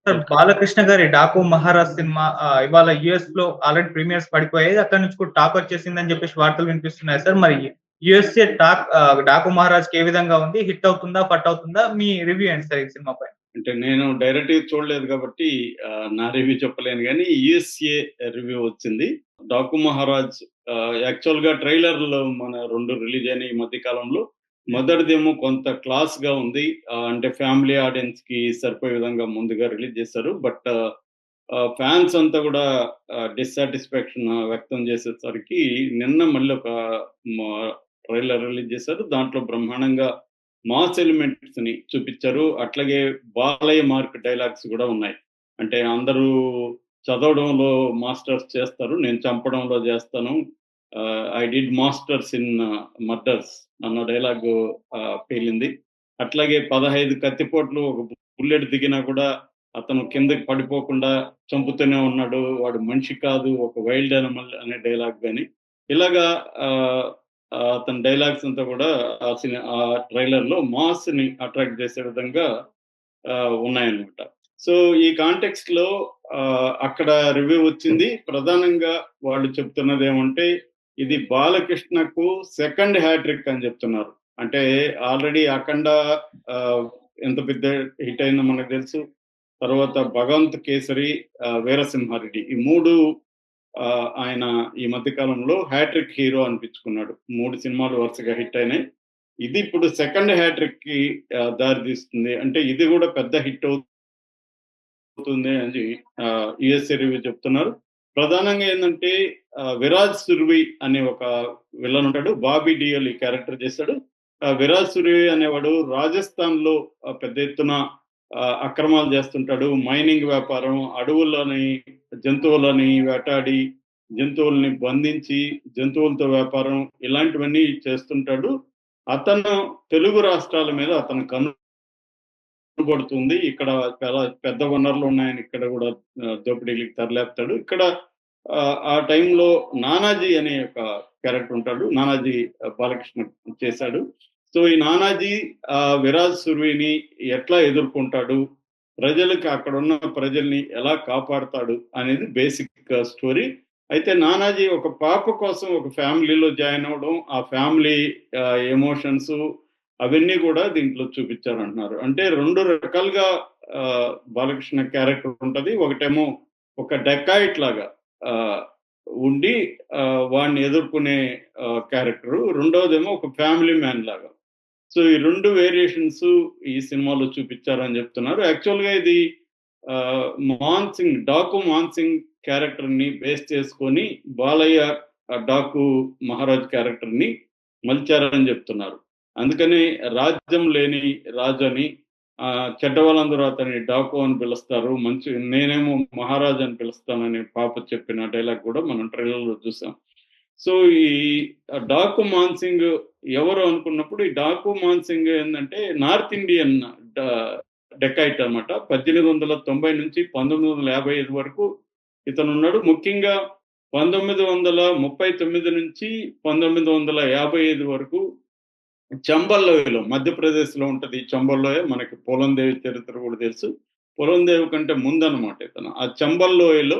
Sir okay. 'Balakrishna' గారి 'Daaku Maharaj' cinema ఇవాళ యూఎస్‌లో ఆల్రెడీ ప్రీమియర్స్ పడిపోయాయి. అక్కడి నుంచి కూడా టాక్ వచ్చేసిందని చెప్పేసి వార్తలు వినిపిస్తున్నాయి సార్. మరి యూఎస్‌ఏ 'డాకు మహారాజ్‌కి' ఏ విధంగా ఉంది? హిట్ అవుతుందా? ఫట్ అవుతుందా? మీ రివ్యూ ఏంటి సార్ ఈ సినిమా పైన? అంటే నేను డైరెక్ట్‌గా చూడలేదు కాబట్టి నా రివ్యూ చెప్పలేను గానీ, యూఎస్ఏ రివ్యూ వచ్చింది. 'డాకు మహారాజ్' యాక్చువల్‌గా ట్రైలర్‌లు మన 2 రిలీజ్ అయినాయి ఈ మధ్య కాలంలో. హ్మ్. మొదటిదేమో కొంత క్లాస్‌గా ఉంది. అంటే ఫ్యామిలీ ఆడియన్స్‌కి సరిపోయే విధంగా ముందుగా రిలీజ్ చేశారు. బట్ ఫ్యాన్స్ అంతా గూడా డిస్సాటిస్ఫాక్షన్ వ్యక్తం చేసేసరికి నిన్న మళ్ళీ ఒక మ ట్రైలర్ రిలీజ్ చేశారు. దాంట్లో బ్రహ్మాండంగా మాస్ ఎలిమెంట్స్‌ని చూపిచ్చారు. అట్లాగే బాలయ్య మార్క్ డైలాగ్స్ గూడా ఉన్నాయి. అంటే అందరూ చదవడంలో మాస్టర్స్ చేస్తారు. నేను చంపడంలో జేస్తాను. I did masters in murders అన్న డైలాగు పేలింది. అట్లాగే 15 కత్తిపోట్లు ఒక బుల్లెట్ దిగినా కూడా అతను కిందకి పడిపోకుండా చంపుతూనే ఉన్నాడు. వాడు మనిషి కాదు. ఒక వైల్డ్ యానిమల్ అనే డైలాగ్ గాని, ఇలాగా ఆహ్, అతని డైలాగ్స్ అంతా కూడా ఆ ట్రైలర్‌లో మాస్‌ని అట్రాక్ట్ చేసే విధంగా ఉన్నాయన్నమాట. సో, ఈ కాంటెక్స్ట్‌లో అక్కడ రివ్యూ వచ్చింది. ప్రధానంగా వాళ్ళు చెప్తున్నదేమంటే, ఇది బాలకృష్ణకు సెకండ్ హ్యాట్రిక్ అని చెప్తున్నారు. అంటే ఆల్రెడీ 'అఖండ' ఆహ్, ఎంత పెద్ద హిట్ అయిందో మనకు తెలుసు. తర్వాత 'భగవంత్ కేసరి', 'వీరసింహారెడ్డి' ఈ 3 ఆయన ఈ మధ్య కాలంలో హ్యాట్రిక్ హీరో అనిపించుకున్నాడు. 3 సినిమాలు వరుసగా హిట్ అయినాయి. ఇది ఇప్పుడు సెకండ్ హ్యాట్రిక్‌కి దారి తీస్తుంది. అంటే ఇది గూడా పెద్ద హిట్ అవుతుంది అని యూఎస్ఏ రివ్యూ చెప్తున్నారు. ప్రధానంగా ఏందంటే 'విరాజ్ సుర్వి' అనే ఒక విలన్ ఉంటాడు. 'బాబీ డియోల్' ఈ క్యారెక్టర్ చేశాడు. 'విరాజ్ సుర్వి' అనేవాడు రాజస్థాన్‌లో పెద్ద ఎత్తున అక్రమాలు చేస్తుంటాడు. మైనింగ్ వ్యాపారం, అడవుల్లోని జంతువులని వేటాడి, జంతువుల్ని బంధించి, జంతువులతో వ్యాపారం ఇలాంటివన్నీ చేస్తుంటాడు. అతను తెలుగు రాష్ట్రాల మీద అతని కన్నుబడుతుంది. ఇక్కడ చాలా పెద్ద వనరులు ఉన్నాయని ఇక్కడ గూడా దోపిడీలకి తెరలేపుతాడు. ఇక్కడ ఆ టైంలో 'నానాజీ' అనే ఒక క్యారెక్టర్ ఉంటాడు. 'నానాజీ' బాలకృష్ణ చేశాడు. సో, ఈ 'నానాజీ' 'విరాజ్ సుర్వీని' ఎట్లా ఎదుర్కొంటాడు? ప్రజలకి అక్కడున్న ప్రజల్ని ఎలా కాపాడతాడు? అనేది బేసిక్ స్టోరీ. అయితే 'నానాజీ' ఒక పాప కోసం ఒక ఫ్యామిలీలో జాయిన్ అవ్వడం, ఆ ఫ్యామిలీ ఎమోషన్సు అవన్నీ గూడా దీంట్లో చూపిచ్చారంటున్నారు. అంటే 2 రకాలుగా బాలకృష్ణ క్యారెక్టర్ ఉంటది. ఒకటేమో ఒక డెకాయిట్ లాగా ఆహ్, ఉండి వాడిని ఎదుర్కొనే క్యారెక్టరు. రెండోదేమో ఒక ఫ్యామిలీ మ్యాన్ లాగా. సో, ఈ 2 వేరియేషన్స్ ఈ సినిమాలో చూపిచ్చారని జెప్తున్నారు. యాక్చువల్‌గా ఇది డాకు మాన్సింగ్ క్యారెక్టర్‌ని బేస్ చేసుకొని బాలయ్య 'డాకు మహారాజ్' క్యారెక్టర్‌ని మలిచారని జెప్తున్నారు. అందుకని రాజ్యం లేని రాజు అని, చెడ్డ వాళ్ళందరూ అతన్ని డాకు అని పిలుస్తారు. నేనేమో మహారాజు అని పిలుస్తానని పాప చెప్పిన డైలాగ్ గూడా మనం ట్రైలర్‌లో చూసాం. సో, ఈ డాకు మాన్సింగ్ ఎవరు అనుకున్నప్పుడు, ఈ డాకు మాన్సింగ్ ఏందంటే నార్త్ ఇండియన్ డ డెకాయిట్ అనమాట. 1890 నుంచి 1955 వరకు ఇతనున్నాడు. ముఖ్యంగా 1939 నుంచి 1955 వరకు చంబల్ లోయలో మధ్యప్రదేశ్‌లో ఉంటది. చంబల్ లోయ. మనకి పూలం దేవి చరిత్ర గూడా తెలుసు. పూలం దేవి కంటే ముందనమాట ఇతను. ఆ చంబల్ లోయలో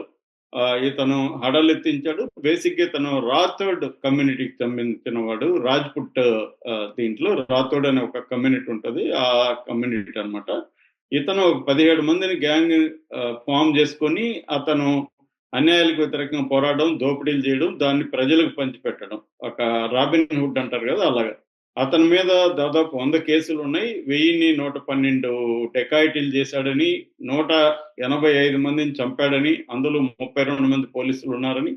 ఇతను హడలెత్తించాడు. బేసిక్‌గా ఇతను రాథోడ్ కమ్యూనిటీకి సంబంధించిన వాడు. రాజ్‌పుట్ దీంట్లో రాథోడ్ అనే ఒక కమ్యూనిటీ ఉంటది. ఆ కమ్యూనిటీ అన్నమాట. ఇతను ఒక 17 మందిని గ్యాంగ్ ఫార్మ్ చేసుకొని అతను అన్యాయాలకు వ్యతిరేకంగా పోరాడడం, దోపిడీలు చేయడం, దాన్ని ప్రజలకు పంచిపెట్టడం. ఒక రాబిన్ హుడ్ అంటారు గదా! అలాగా. అతని మీద దాదాపు 100 కేసులున్నాయి. 1000-112 డెకాయిటీలు చేశాడని, 185 మందిని చంపాడని, అందులో 32 మంది పోలీసులున్నారని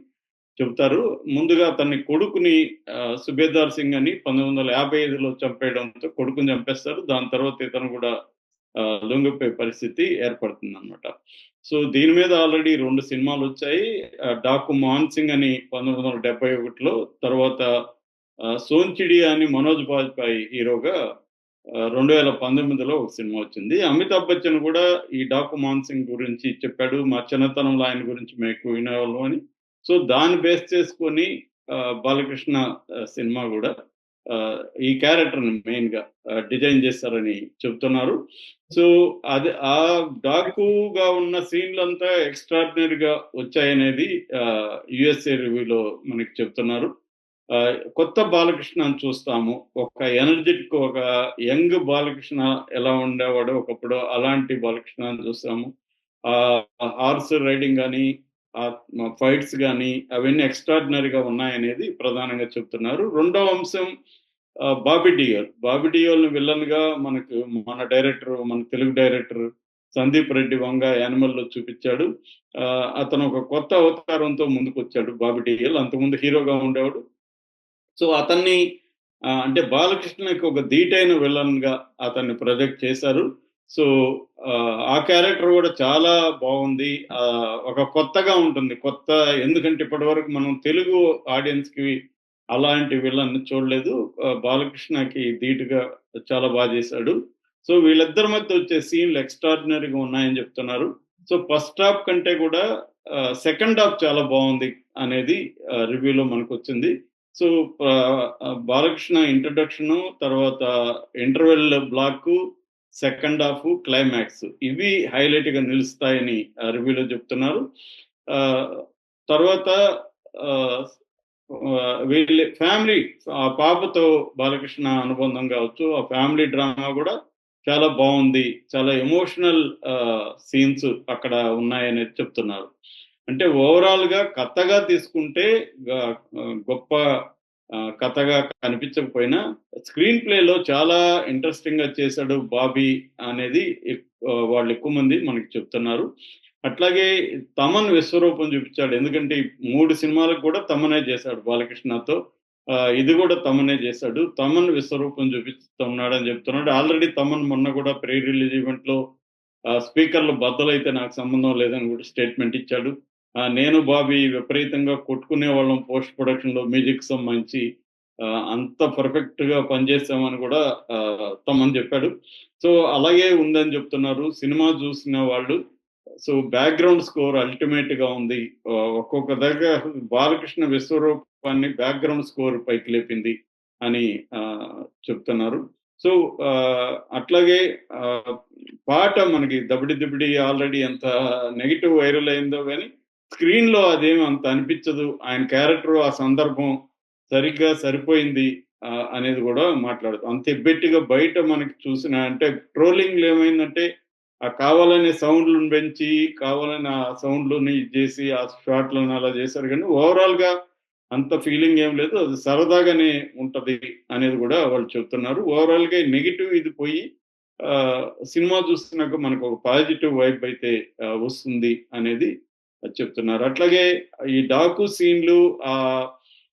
చెబుతారు. ముందుగా అతన్ని కొడుకుని 'సుబేదార్ సింగ్' అని 1955లో చంపేయడంతో కొడుకుని చంపేస్తారు. దాని తర్వాత ఇతను గూడా లొంగిపోయే పరిస్థితి ఏర్పడుతుందనమాట. సో, దీని మీద ఆల్రెడీ 2 సినిమాలొచ్చాయి. 'డాకు మాన్సింగ్' అని 1971లో, తర్వాత 'సోన్‌చిడియా' అని మనోజ్ బాజ్‌పేయి హీరోగా 2019లో ఒక సినిమా వచ్చింది. అమితాబ్ బచ్చన్ గూడా ఈ 'డాకు మాన్సింగ్' గురించి చెప్పాడు. మా చిన్నతనంలో ఆయన గురించి మేము ఎక్కువ వినేవాళ్ళం అని. సో, దాన్ని బేస్ చేసుకొని బాలకృష్ణ సినిమా గూడా ఈ క్యారెక్టర్ని మెయిన్గా డిజైన్ చేశారని చెప్తున్నారు. సో అది ఆ డాకుగా ఉన్న సీన్లంతా ఎక్స్ట్రాడినరీగా వచ్చాయనేది యుఎస్ఏ రివ్యూలో మనకి చెప్తున్నారు. కొత్త బాలకృష్ణని చూస్తాము. ఒక ఎనర్జెటిక్, ఒక యంగ్ బాలకృష్ణ ఎలా ఉండేవాడో ఒకప్పుడు, అలాంటి బాలకృష్ణని చూస్తాము. హార్స్ రైడింగ్ గానీ, ఫైట్స్ గానీ అవన్నీ ఎక్స్ట్రాడినరీగా ఉన్నాయనేది ప్రధానంగా చెప్తున్నారు. రెండవ అంశం బాబీ డియోల్. బాబీ డియోల్‌ని విలన్‌గా మనకు మన తెలుగు డైరెక్టర్ సందీప్ రెడ్డి వంగ 'యానిమల్‌లో' చూపిచ్చాడు. అతను ఒక కొత్త అవతారంతో ముందుకొచ్చాడు బాబీ డియోల్. అంతకుముందు హీరోగా ఉండేవాడు. సో అతన్ని అంటే బాలకృష్ణకి ఒక ధీటైన విలన్‌గా అతన్ని ప్రొజెక్ట్ చేశారు. సో ఆ క్యారెక్టర్ కూడా చాలా బావుంది. ఒక కొత్తగా ఉంటుంది. ఎందుకంటే ఇప్పటివరకు మనం తెలుగు ఆడియన్స్‌కి అలాంటి విలన్ చూడలేదు. బాలకృష్ణకి ధీటుగా చాలా చేశాడు. సో వీళ్ళిద్దరి మధ్య వచ్చే సీన్‌లు ఎక్స్ట్రార్డినరీగా ఉన్నాయని చెప్తున్నారు. సో ఫస్ట్ హాఫ్ కంటే కూడా సెకండ్ హాఫ్ చాలా బావుంది అనేది రివ్యూలో మనకొచ్చింది. సో బాలకృష్ణ ఇంట్రడక్షను, తర్వాత interval block, second half, climax ఇవి హైలైట్‌గా నిలుస్తాయని రివ్యూలో చెప్తున్నారు. తర్వాత వీళ్ళ ఫ్యామిలీ, ఆ పాపతో బాలకృష్ణ అనుబంధం కావచ్చు, ఆ ఫ్యామిలీ డ్రామా కూడా చాలా బావుంది. చాలా ఎమోషనల్ సీన్స్ అక్కడ ఉన్నాయనేది చెప్తున్నారు. అంటే ఓవరాల్‌గా కథగా తీసుకుంటే గొప్ప కథగా కనిపించకపోయినా స్క్రీన్ ప్లేలో చాలా ఇంట్రెస్టింగ్‌గా చేశాడు బాబీ అనేది వాళ్ళు ఎక్కువ మంది మనకి చెప్తున్నారు. అట్లాగే తమన్ విశ్వరూపం చూపించాడు. ఎందుకంటే ఈ 3 సినిమాలకు కూడా తమనే చేశాడు బాలకృష్ణతో. ఇది కూడా తమనే చేశాడు. తమన్ విశ్వరూపం చూపిస్తున్నాడని చెప్తున్నాడు. ఆల్రెడీ తమన్ మొన్న కూడా ప్రీ రిలీజ్ ఈవెంట్‌లో స్పీకర్‌లు బద్దలైతే నాకు సంబంధం లేదని కూడా స్టేట్మెంట్ ఇచ్చాడు. నేను బాబీ విపరీతంగా కొట్టుకునేవాళ్ళం పోస్ట్ ప్రొడక్షన్‌లో మ్యూజిక్‌కి సంబంధించి. అంత పర్ఫెక్ట్‌గా పనిచేసామని కూడా తమన్ చెప్పాడు. సో అలాగే ఉందని చెప్తున్నారు సినిమా చూసిన వాళ్ళు. సో బ్యాక్‌గ్రౌండ్ స్కోర్ అల్టిమేట్‌గా ఉంది. ఒక్కొక్క దగ్గర బాలకృష్ణ విశ్వరూపాన్ని బ్యాక్‌గ్రౌండ్ స్కోర్ పైకి లేపింది అని చెప్తున్నారు. సో అట్లాగే పాట మనకి 'దబిడి దిబిడి' ఆల్రెడీ ఎంత నెగెటివ్ వైరల్ అయిందో గానీ స్క్రీన్‌లో అదేమి అంత అనిపించదు. ఆయన క్యారెక్టర్, ఆ సందర్భం సరిగ్గా సరిపోయింది అనేది కూడా మాట్లాడుతాం. అంత ఎబ్బెట్టుగా బయట మనకి చూసిన అంటే ట్రోలింగ్‌లో ఏమైందంటే కావాలనే సౌండ్‌లను పెంచి, కావాలని ఆ సౌండ్‌లని ఇది చేసి, ఆ షాట్‌లను అలా చేశారు గానీ ఓవరాల్‌గా అంత ఫీలింగ్ ఏం లేదు. అది సరదాగానే ఉంటది అనేది కూడా వాళ్ళు చెప్తున్నారు. ఓవరాల్‌గా నెగెటివ్ ఇది పోయి సినిమా చూస్తున్నాక మనకు ఒక పాజిటివ్ వైబ్ అయితే వస్తుంది అనేది చెప్తున్నారు. అట్లాగే ఈ డాకు సీన్‌లు,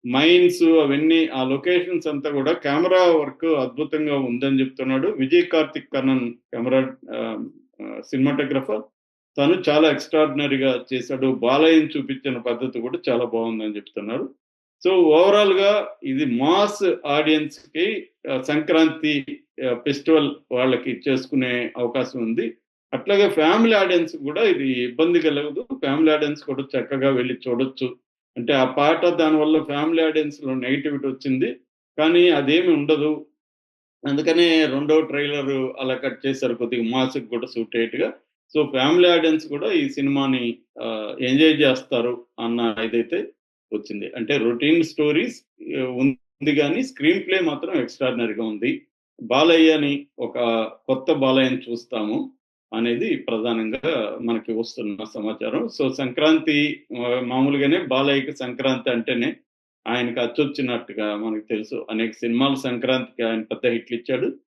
మైన్స్ అవన్నీ, ఆ లొకేషన్స్ అంతా కూడా కెమెరా వర్క్ అద్భుతంగా ఉందని చెప్తున్నాడు. Vijay Karthik Kannan camera cinematographer. తను చాలా ఎక్స్ట్రార్డినరీగా చేశాడు. బాలయ్యని చూపించిన పద్ధతి కూడా చాలా బావుందని చెప్తున్నారు. సో ఓవరాల్‌గా ఇది మాస్ ఆడియన్స్‌కి సంక్రాంతి ఫెస్టివల్ వాళ్ళకి చేసుకునే అవకాశం ఉంది. అట్లాగే ఫ్యామిలీ ఆడియన్స్ కూడా ఇది ఇబ్బంది కలగదు. ఫ్యామిలీ ఆడియన్స్ కూడా చక్కగా వెళ్లి చూడొచ్చు. అంటే ఆ పాట దానివల్ల ఫ్యామిలీ ఆడియన్స్‌లో నెగటివిటీ వచ్చింది. కానీ అదేమి ఉండదు. అందుకనే రెండో ట్రైలర్ అలా కట్ చేశారు, కొద్దిగా మాస్‌కి కూడా సూట్ అయ్యేట్టుగా. సో ఫ్యామిలీ ఆడియన్స్ కూడా ఈ సినిమాని ఎంజాయ్ చేస్తారు అన్న ఇదైతే వచ్చింది. అంటే రొటీన్ స్టోరీస్ ఉంది గానీ స్క్రీన్ ప్లే మాత్రం ఎక్స్ట్రార్డినరీగా ఉంది. బాలయ్యని ఒక కొత్త బాలయ్యని చూస్తాము అనేది ప్రధానంగా మనకి వస్తున్న సమాచారం. సో సంక్రాంతి మామూలుగానే బాలయ్యకి సంక్రాంతి అంటేనే ఆయనకి అచ్చొచ్చినట్టుగా మనకు తెలుసు. అనేక సినిమాలు సంక్రాంతికి ఆయన పెద్ద హిట్లు ఇచ్చాడు.